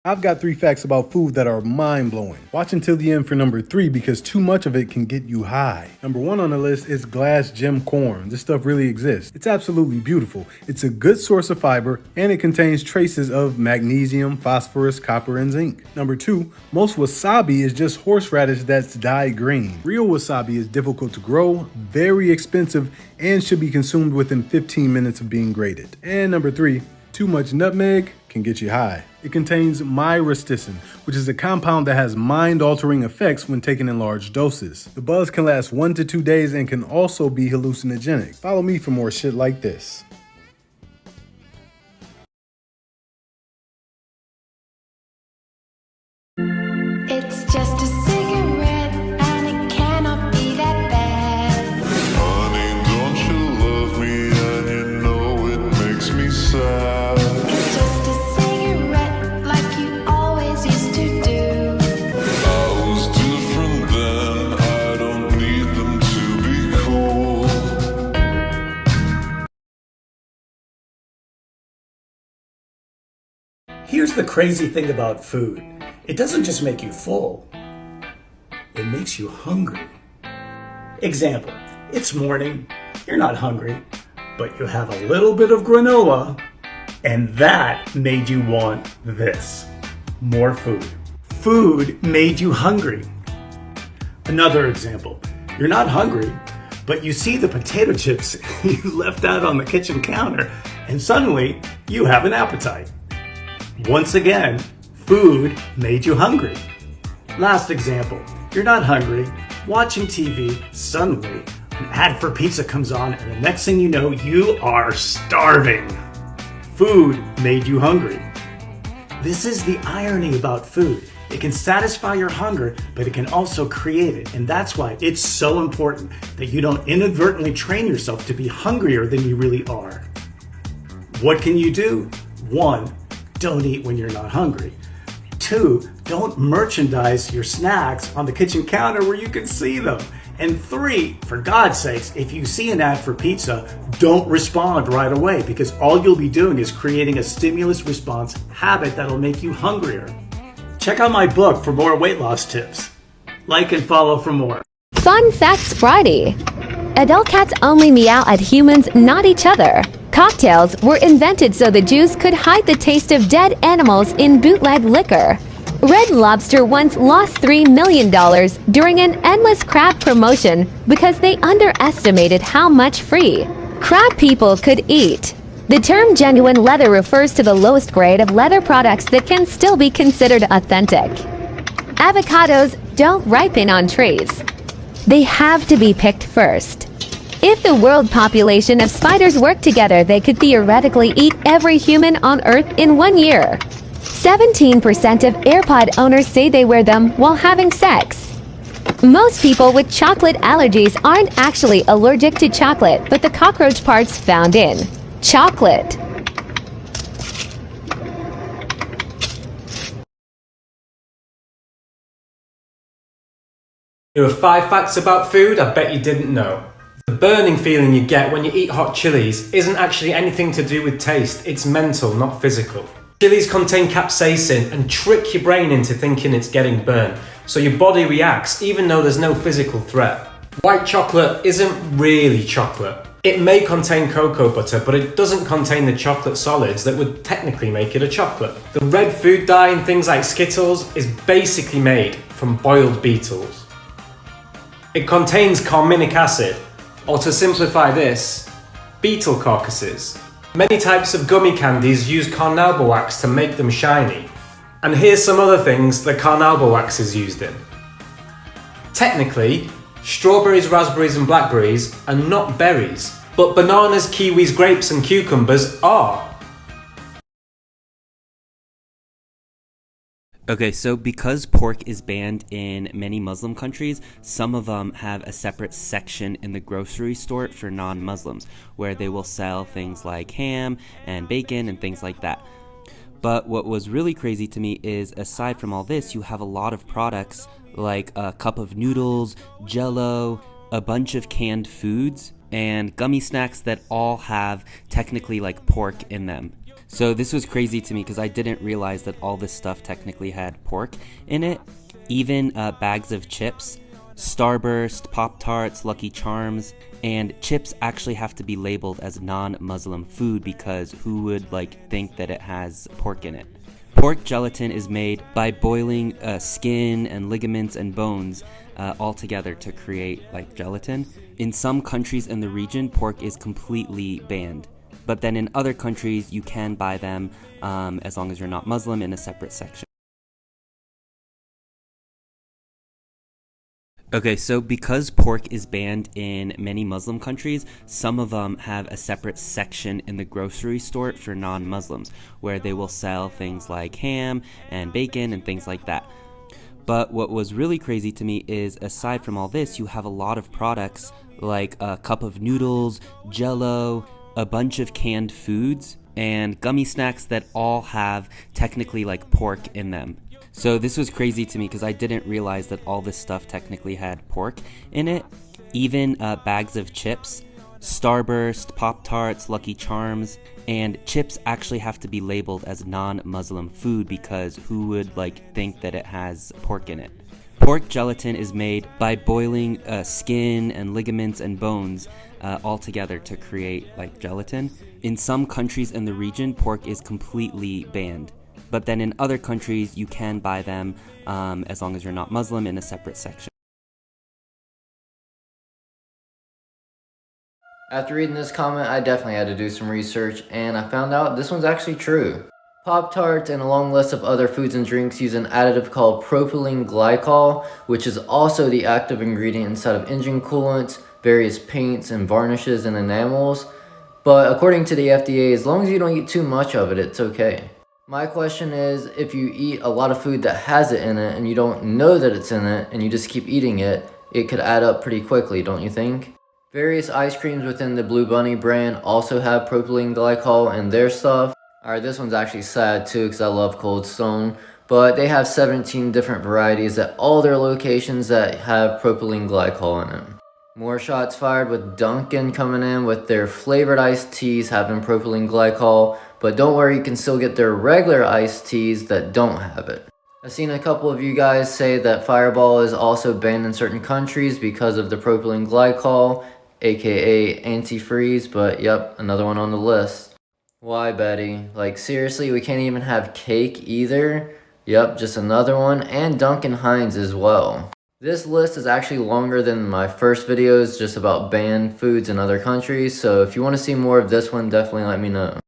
I've got 3 facts about food that are mind-blowing. Watch until the end for number 3 because too much of it can get you high. Number 1 on the list is glass gem corn. This stuff really exists. It's absolutely beautiful. It's a good source of fiber and it contains traces of magnesium, phosphorus, copper, and zinc. Number 2, most wasabi is just horseradish that's dyed green. Real wasabi is difficult to grow, very expensive, and should be consumed within 15 minutes of being grated. And number 3, too much nutmeg can get you high. It contains myristicin, which is a compound that has mind-altering effects when taken in large doses. The buzz can last 1 to 2 days and can also be hallucinogenic. Follow me for more shit like this. It's just a cigarette and it cannot be that bad. Honey, don't you love me and you know it makes me sad. It's just a cigarette like you always used to do. I was different then, I don't need them to be cool. Here's the crazy thing about food. It doesn't just make you full, it makes you hungry. Example, it's morning, you're not hungry, but you have a little bit of granola, and that made you want this. More food. Food made you hungry. Another example, you're not hungry, but you see the potato chips you left out on the kitchen counter, and suddenly you have an appetite. Once again, food made you hungry. Last example, you're not hungry, watching TV, suddenly an ad for pizza comes on and the next thing you know, you are starving. Food made you hungry. This is the irony about food. It can satisfy your hunger, but it can also create it. And that's why it's so important that you don't inadvertently train yourself to be hungrier than you really are. What can you do? 1, don't eat when you're not hungry. 2, don't merchandise your snacks on the kitchen counter where you can see them. And 3, for God's sakes, if you see an ad for pizza, don't respond right away because all you'll be doing is creating a stimulus response habit that'll make you hungrier. Check out my book for more weight loss tips. Like and follow for more. Fun Facts Friday. Adult cats only meow at humans, not each other. Cocktails were invented so the Jews could hide the taste of dead animals in bootleg liquor. Red Lobster once lost $3 million during an endless crab promotion because they underestimated how much free crab people could eat. The term genuine leather refers to the lowest grade of leather products that can still be considered authentic. Avocados don't ripen on trees. They have to be picked first. If the world population of spiders worked together, they could theoretically eat every human on Earth in 1 year. 17% of AirPod owners say they wear them while having sex. Most people with chocolate allergies aren't actually allergic to chocolate, but the cockroach parts found in chocolate. Here are 5 facts about food I bet you didn't know. The burning feeling you get when you eat hot chilies isn't actually anything to do with taste, it's mental, not physical. Chilies contain capsaicin and trick your brain into thinking it's getting burnt, so your body reacts even though there's no physical threat. White chocolate isn't really chocolate. It may contain cocoa butter, but it doesn't contain the chocolate solids that would technically make it a chocolate. The red food dye in things like Skittles is basically made from boiled beetles. It contains carminic acid, or to simplify this, beetle carcasses. Many types of gummy candies use carnauba wax to make them shiny. And here's some other things that carnauba wax is used in. Technically, strawberries, raspberries and blackberries are not berries, but bananas, kiwis, grapes and cucumbers are. Okay, so because pork is banned in many Muslim countries, some of them have a separate section in the grocery store for non-Muslims, where they will sell things like ham and bacon and things like that. But what was really crazy to me is, aside from all this, you have a lot of products like a cup of noodles, Jell-O, a bunch of canned foods, and gummy snacks that all have technically like pork in them. So this was crazy to me because I didn't realize that all this stuff technically had pork in it. Even bags of chips, Starburst, Pop-Tarts, Lucky Charms, and chips actually have to be labeled as non-Muslim food because who would think that it has pork in it? Pork gelatin is made by boiling skin and ligaments and bones all together to create gelatin. In some countries in the region, pork is completely banned. But then in other countries, you can buy them as long as you're not Muslim in a separate section. Okay, so because pork is banned in many Muslim countries, some of them have a separate section in the grocery store for non-Muslims, where they will sell things like ham and bacon and things like that. But what was really crazy to me is, aside from all this, you have a lot of products like a cup of noodles, Jell-O, a bunch of canned foods, and gummy snacks that all have technically pork in them. So this was crazy to me because I didn't realize that all this stuff technically had pork in it. Even bags of chips, Starburst, Pop-Tarts, Lucky Charms, and chips actually have to be labeled as non-Muslim food because who would think that it has pork in it? Pork gelatin is made by boiling skin and ligaments and bones all together to create gelatin. In some countries in the region, pork is completely banned. But then in other countries, you can buy them as long as you're not Muslim in a separate section. After reading this comment, I definitely had to do some research, and I found out this one's actually true. Pop-Tarts and a long list of other foods and drinks use an additive called propylene glycol, which is also the active ingredient inside of engine coolants, various paints and varnishes and enamels. But according to the FDA, as long as you don't eat too much of it, it's okay. My question is, if you eat a lot of food that has it in it and you don't know that it's in it and you just keep eating it, it could add up pretty quickly, don't you think? Various ice creams within the Blue Bunny brand also have propylene glycol in their stuff. Alright, this one's actually sad too because I love Cold Stone, but they have 17 different varieties at all their locations that have propylene glycol in them. More shots fired with Dunkin' coming in with their flavored iced teas having propylene glycol, but don't worry, you can still get their regular iced teas that don't have it. I've seen a couple of you guys say that Fireball is also banned in certain countries because of the propylene glycol, aka antifreeze, but yep, another one on the list. Why, Betty? Seriously, we can't even have cake either? Yep, just another one, and Duncan Hines as well. This list is actually longer than my first videos just about banned foods in other countries, so if you want to see more of this one, definitely let me know.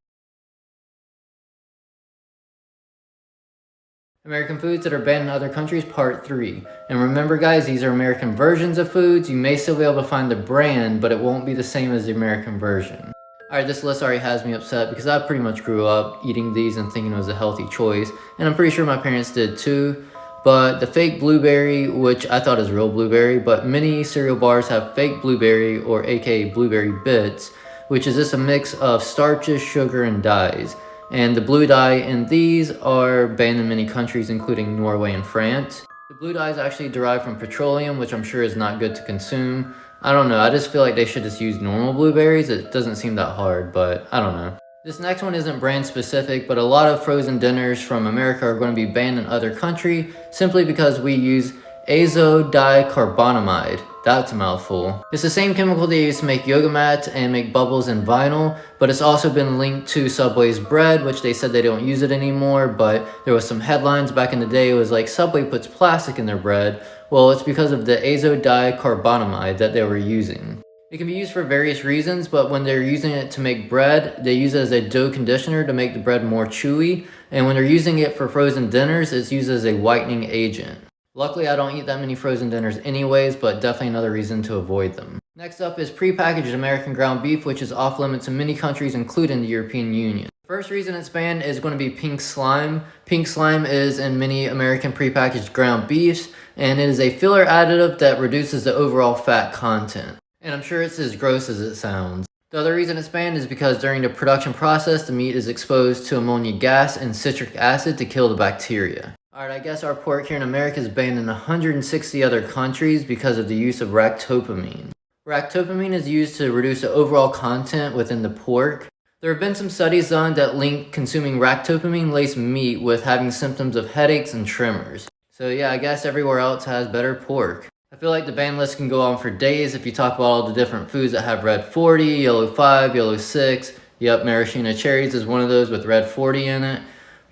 American foods that are banned in other countries, part 3. And remember guys, these are American versions of foods. You may still be able to find the brand, but it won't be the same as the American version. Alright, this list already has me upset because I pretty much grew up eating these and thinking it was a healthy choice, and I'm pretty sure my parents did too. But the fake blueberry, which I thought is real blueberry, but many cereal bars have fake blueberry, or aka blueberry bits, which is just a mix of starches, sugar, and dyes. And the blue dye in these are banned in many countries, including Norway and France. The blue dye is actually derived from petroleum, which I'm sure is not good to consume. I don't know, I just feel like they should just use normal blueberries. It doesn't seem that hard, but I don't know. This next one isn't brand specific, but a lot of frozen dinners from America are going to be banned in other countries simply because we use azodicarbonamide. That's a mouthful. It's the same chemical they use to make yoga mats and make bubbles in vinyl, but it's also been linked to Subway's bread, which they said they don't use it anymore, but there was some headlines back in the day. It was like Subway puts plastic in their bread. Well, it's because of the azodicarbonamide that they were using. It can be used for various reasons, but when they're using it to make bread, they use it as a dough conditioner to make the bread more chewy, and when they're using it for frozen dinners, it's used as a whitening agent. Luckily, I don't eat that many frozen dinners anyways, but definitely another reason to avoid them. Next up is prepackaged American ground beef, which is off limits in many countries, including the European Union. First reason it's banned is going to be pink slime. Pink slime is in many American prepackaged ground beefs, and it is a filler additive that reduces the overall fat content. And I'm sure it's as gross as it sounds. The other reason it's banned is because during the production process, the meat is exposed to ammonia gas and citric acid to kill the bacteria. Alright, I guess our pork here in America is banned in 160 other countries because of the use of ractopamine. Ractopamine is used to reduce the overall content within the pork. There have been some studies done that link consuming ractopamine-laced meat with having symptoms of headaches and tremors. So yeah, I guess everywhere else has better pork. I feel like the ban list can go on for days if you talk about all the different foods that have red 40, yellow 5, yellow 6. Yep, maraschino cherries is one of those with red 40 in it.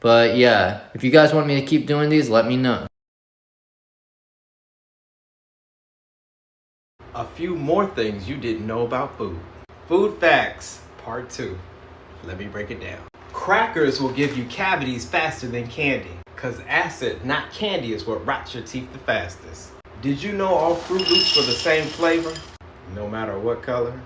But yeah, if you guys want me to keep doing these, let me know. A few more things you didn't know about food. Food facts, part 2. Let me break it down. Crackers will give you cavities faster than candy, cause acid, not candy, is what rots your teeth the fastest. Did you know all Fruit Loops were the same flavor, no matter what color?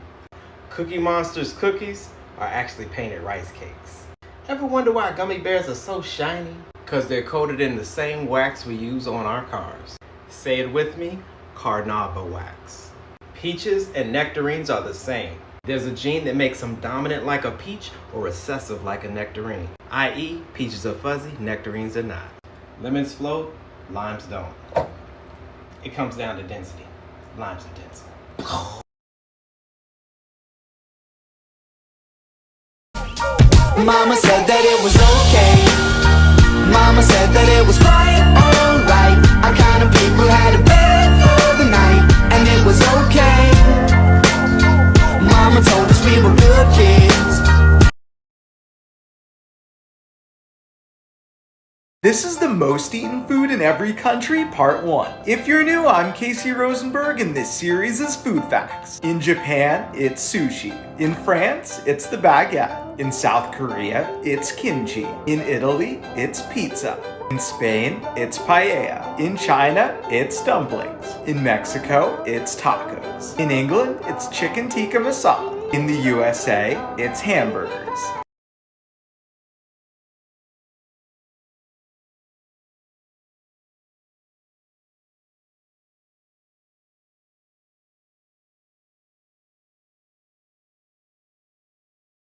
Cookie Monster's cookies are actually painted rice cakes. Ever wonder why gummy bears are so shiny? Cause they're coated in the same wax we use on our cars. Say it with me, carnauba wax. Peaches and nectarines are the same. There's a gene that makes them dominant like a peach or recessive like a nectarine, i.e. peaches are fuzzy, nectarines are not. Lemons float, limes don't. It comes down to density. Limes are dense. Mama said that it was okay. Mama said that it was quite alright. I kind of people had a bed for the night, and it was okay. Mama told us we were good kids. This is the most eaten food in every country, part 1. If you're new, I'm Casey Rosenberg, and this series is Food Facts. In Japan, it's sushi. In France, it's the baguette. In South Korea, it's kimchi. In Italy, it's pizza. In Spain, it's paella. In China, it's dumplings. In Mexico, it's tacos. In England, it's chicken tikka masala. In the USA, it's hamburgers.